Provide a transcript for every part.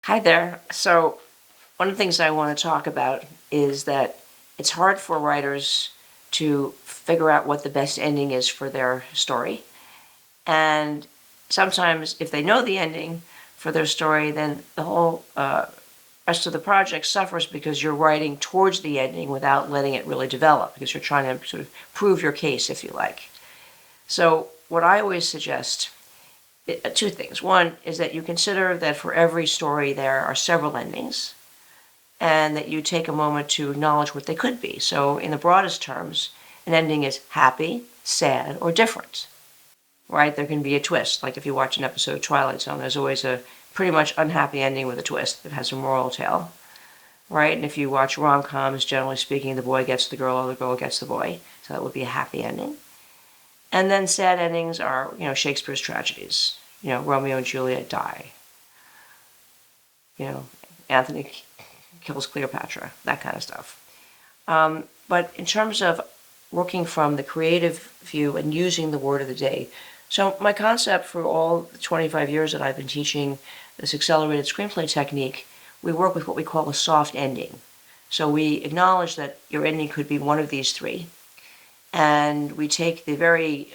Hi there. So one of the things I want to talk about is that it's hard for writers to figure out what the best ending is for their story. And sometimes if they know the ending for their story, then the whole rest of the project suffers because you're writing towards the ending without letting it really develop, because you're trying to sort of prove your case, if you like. So what I always suggest, two things. One is that you consider that for every story there are several endings, and that you take a moment to acknowledge what they could be. So in the broadest terms, an ending is happy, sad, or different, right? There can be a twist. Like if you watch an episode of Twilight Zone, there's always a pretty much unhappy ending with a twist that has a moral tale, right? And if you watch rom-coms, generally speaking, the boy gets the girl or the girl gets the boy. So that would be a happy ending. And then sad endings are, Shakespeare's tragedies. Romeo and Juliet die. Anthony kills Cleopatra, that kind of stuff. But in terms of working from the creative view and using the word of the day, so my concept for all the 25 years that I've been teaching this accelerated screenplay technique, we work with what we call a soft ending. So we acknowledge that your ending could be one of these three, and we take the very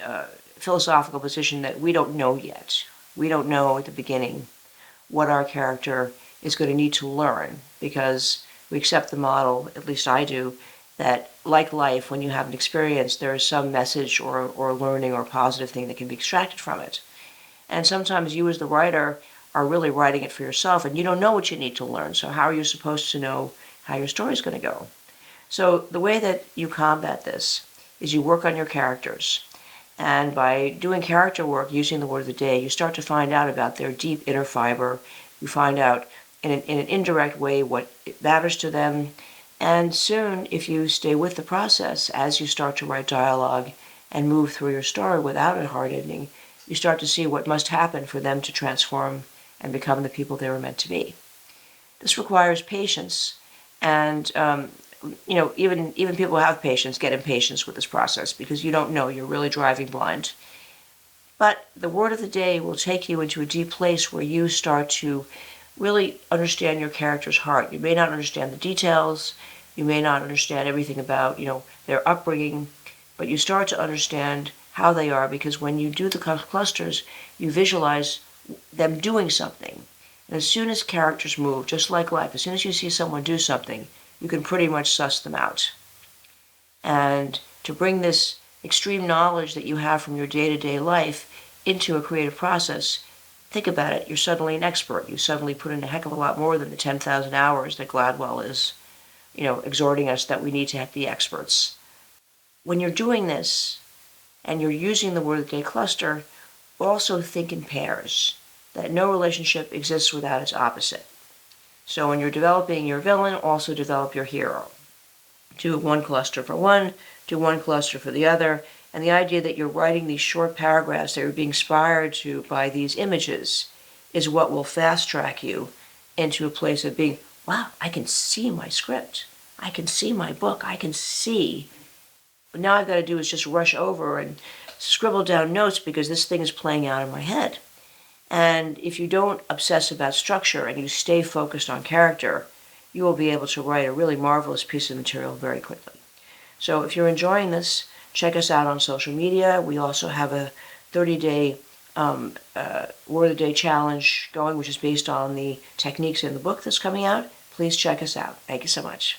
philosophical position that we don't know yet. We don't know at the beginning what our character is going to need to learn, because we accept the model, at least I do, that like life, when you have an experience, there is some message or learning or positive thing that can be extracted from it. And sometimes you as the writer are really writing it for yourself, and you don't know what you need to learn, so how are you supposed to know how your story is going to go? So the way that you combat this is you work on your characters. And by doing character work, using the word of the day, you start to find out about their deep inner fiber. You find out in an indirect way what matters to them. And soon, if you stay with the process, as you start to write dialogue and move through your story without a hard ending, you start to see what must happen for them to transform and become the people they were meant to be. This requires patience, and even people who have patience get impatient with this process because you don't know, you're really driving blind. But the word of the day will take you into a deep place where you start to really understand your character's heart. You may not understand the details, you may not understand everything about, their upbringing, but you start to understand how they are, because when you do the clusters, you visualize them doing something. And as soon as characters move, just like life, as soon as you see someone do something, you can pretty much suss them out. And to bring this extreme knowledge that you have from your day-to-day life into a creative process, think about it, you're suddenly an expert. You suddenly put in a heck of a lot more than the 10,000 hours that Gladwell is, exhorting us that we need to be experts. When you're doing this, and you're using the word of the day cluster, also think in pairs, that no relationship exists without its opposite. So when you're developing your villain, also develop your hero. Do one cluster for one, do one cluster for the other, and the idea that you're writing these short paragraphs that you're being inspired to by these images is what will fast track you into a place of being, wow, I can see my script. I can see my book. I can see. What now I've got to do is just rush over and scribble down notes because this thing is playing out in my head. And if you don't obsess about structure and you stay focused on character, you will be able to write a really marvelous piece of material very quickly. So if you're enjoying this, check us out on social media. We also have a 30-day Word of the Day challenge going, which is based on the techniques in the book that's coming out. Please check us out. Thank you so much.